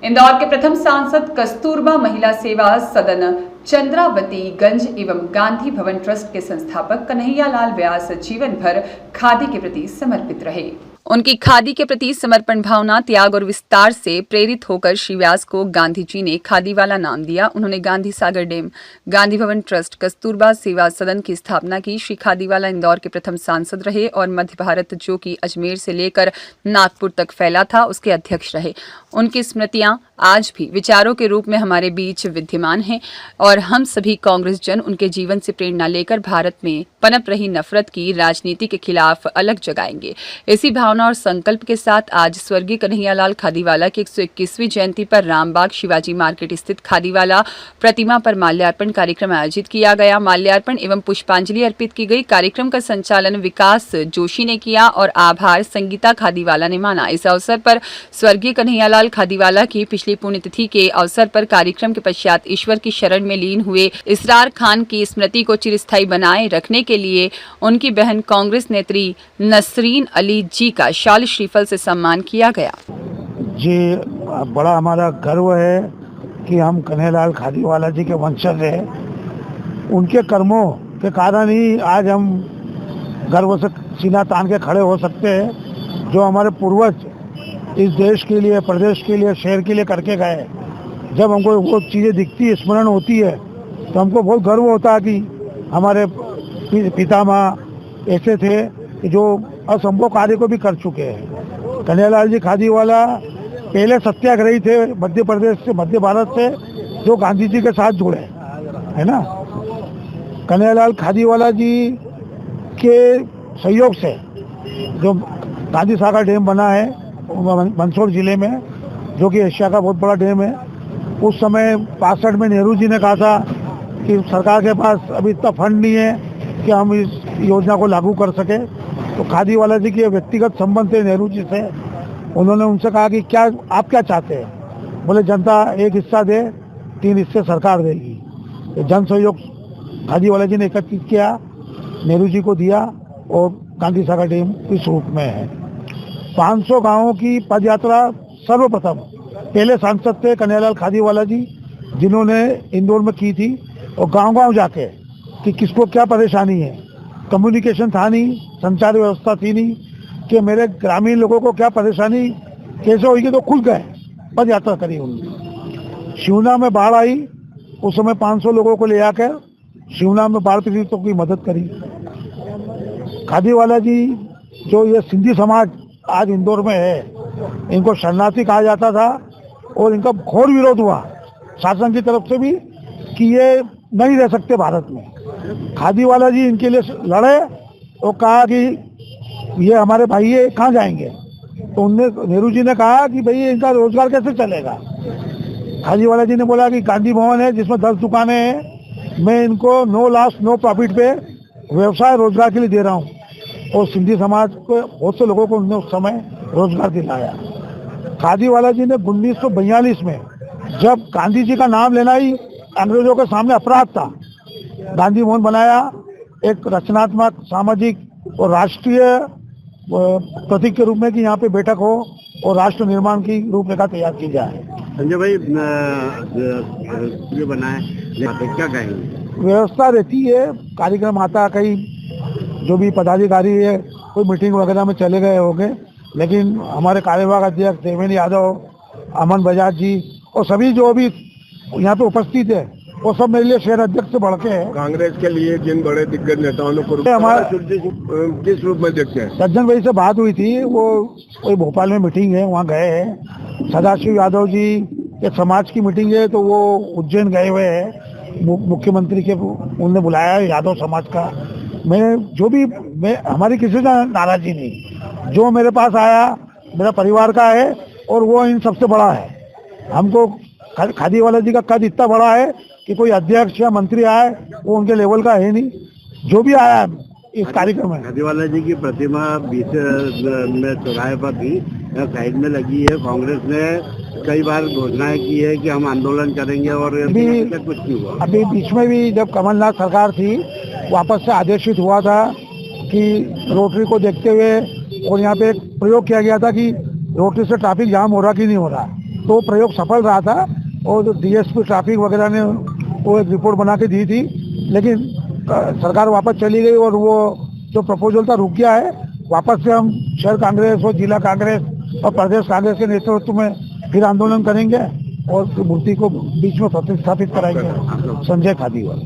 इंदौर के प्रथम सांसद कस्तूरबा महिला सेवा सदन चंद्रावती गंज एवं गांधी भवन ट्रस्ट के संस्थापक कन्हैयालाल व्यास जीवन भर खादी के प्रति समर्पित रहे। उनकी खादी के प्रति समर्पण भावना, त्याग और विस्तार से प्रेरित होकर श्री व्यास को गांधी जी ने खादी वाला नाम दिया। उन्होंने गांधी सागर डैम, गांधी भवन ट्रस्ट, कस्तूरबा सेवा सदन की स्थापना की। श्री खादीवाला इंदौर के प्रथम सांसद रहे और मध्य भारत, जो कि अजमेर से लेकर नागपुर तक फैला था, उसके अध्यक्ष रहे। उनकी स्मृतियां आज भी विचारों के रूप में हमारे बीच विद्यमान हैं और हम सभी कांग्रेस जन उनके जीवन से प्रेरणा लेकर भारत में पनप रही नफरत की राजनीति के खिलाफ अलग जगाएंगे। इसी भावना और संकल्प के साथ आज स्वर्गीय कन्हैयालाल खादीवाला की 121वीं जयंती पर रामबाग शिवाजी मार्केट स्थित खादीवाला प्रतिमा पर माल्यार्पण कार्यक्रम आयोजित किया गया। माल्यार्पण एवं पुष्पांजलि अर्पित की गई। कार्यक्रम का संचालन विकास जोशी ने किया और आभार संगीता खादीवाला ने माना। इस अवसर पर स्वर्गीय कन्हैयालाल खादीवाला की पिछली पुण्यतिथि के अवसर पर कार्यक्रम के पश्चात ईश्वर की शरण में लीन हुए इसरार खान की स्मृति को चिरस्थायी बनाए रखने के लिए उनकी बहन कांग्रेस नेत्री नसरीन अली जी का शाल श्रीफल से सम्मान किया गया। जी, बड़ा हमारा गर्व है कि हम कन्हैयालाल खादीवाला जी के वंशज हैं। उनके कर्मों के कारण ही आज हम गर्व से सीना तान के खड़े हो सकते हैं। जो हमारे पूर्वज इस देश के लिए, प्रदेश के लिए, शहर के लिए करके गए, जब हमको वो चीज़ें दिखती, स्मरण होती है, तो हमको बहुत गर्व होता है कि हमारे पितामह ऐसे थे कि जो असंभव कार्य को भी कर चुके हैं। कन्हैयालाल जी खादीवाला पहले सत्याग्रही थे मध्य प्रदेश से, मध्य भारत से, जो गांधी जी के साथ जुड़े, है ना। कन्हैयालाल खादीवाला जी के सहयोग से जो गांधी सागर डैम बना है मंदसौर जिले में, जो कि एशिया का बहुत बड़ा डैम है, उस समय 65 में नेहरू जी ने कहा था कि सरकार के पास अभी इतना फंड नहीं है कि हम इस योजना को लागू कर सके। तो खादीवाला जी के व्यक्तिगत संबंध थे नेहरू जी से। उन्होंने उनसे कहा कि क्या आप क्या चाहते हैं? बोले जनता एक हिस्सा दे, 3 हिस्से सरकार देगी। तो जन सहयोग खादीवाला जी ने एकत्रित किया, नेहरू जी को दिया और गांधी सागर डैम इस रूप में है। 500 गांवों की पद यात्रा सर्वप्रथम पहले सांसद थे कन्हैयालाल खादीवाला जी, जिन्होंने इंदौर में की थी, और गांव-गांव जाके कि किसको क्या परेशानी है। कम्युनिकेशन था नहीं, संचार व्यवस्था थी नहीं कि मेरे ग्रामीण लोगों को क्या परेशानी कैसे होगी, तो खुल गए, पद यात्रा करी उन्होंने। शिवना में बाढ़ आई, उस समय 500 लोगों को ले आकर शिवना में बाढ़ पीड़ितों की मदद करी। खादीवाला जी, जो ये सिंधी समाज आज इंदौर में है, इनको शरणार्थी कहा जाता था और इनका घोर विरोध हुआ शासन की तरफ से भी कि ये नहीं रह सकते भारत में। खादीवाला जी इनके लिए लड़े और कहा कि ये हमारे भाई है, कहाँ जाएंगे। तो उनने, नेहरू जी ने कहा कि भाई इनका रोजगार कैसे चलेगा। खादीवाला जी ने बोला कि गांधी भवन है जिसमें 10 दुकानें हैं, मैं इनको नो लॉस नो प्रॉफिट पे व्यवसाय रोजगार के लिए दे रहा हूँ। और सिंधी समाज को बहुत से लोगों को उन्होंने उस समय रोजगार दिलाया। खादीवाला जी ने 1942 में, जब गांधी जी का नाम लेना ही अंग्रेजों के सामने अपराध था, गांधी भवन बनाया, एक रचनात्मक, सामाजिक और राष्ट्रीय प्रतीक के रूप में कि यहाँ पे बैठक हो और राष्ट्र निर्माण की रूपरेखा तैयार की जाए। संजय भाई, ये बनाए क्या कहेंगे? व्यवस्था रहती है, कार्यक्रम आता, कहीं जो भी पदाधिकारी है कोई मीटिंग वगैरह में चले गए होंगे, लेकिन हमारे कार्यवाहक अध्यक्ष देवेंद्र यादव, अमन बजाज जी और सभी जो भी यहाँ पे उपस्थित है, वो सब मेरे लिए शहर अध्यक्ष से बढ़ के है। कांग्रेस के लिए जिन बड़े दिग्गज नेताओं ने हमारा किस रूप में देखते हैं? सज्जन भाई से बात हुई थी, वो कोई भोपाल में मीटिंग है, वहाँ गए हैं। सदाशिव यादव जी के समाज की मीटिंग है, तो वो उज्जैन गए हुए हैं, मुख्यमंत्री के उन्होंने बुलाया है यादव समाज का। मैं हमारी किसी का नाराजगी नहीं, जो मेरे पास आया मेरा परिवार का है और वो इन सबसे बड़ा है। हमको खादीवाला जी का कद इतना बड़ा है कि कोई अध्यक्ष या मंत्री आए वो उनके लेवल का है नहीं, जो भी आया इस कार्यक्रम में। खादीवाला जी की प्रतिमा बीच में चौराहे पर थी, साइड में लगी है। कांग्रेस ने कई बार घोषणाएं की है कि हम आंदोलन करेंगे और कुछ नहीं हुआ। अभी बीच में भी जब कमलनाथ सरकार थी, वापस से आदेशित हुआ था कि रोटरी को देखते हुए, और यहाँ पे एक प्रयोग किया गया था कि रोटरी से ट्रैफिक जाम हो रहा कि नहीं हो रहा, तो प्रयोग सफल रहा था और जो डीएसपी ट्रैफिक वगैरह ने वो एक रिपोर्ट बना के दी थी, लेकिन सरकार वापस चली गई और वो जो प्रपोजल था रुक गया है। वापस से हम शहर कांग्रेस और जिला कांग्रेस और प्रदेश कांग्रेस के नेतृत्व में फिर आंदोलन करेंगे और मूर्ति को बीच में प्रतिस्थापित कराएंगे। संजय खादीवाल।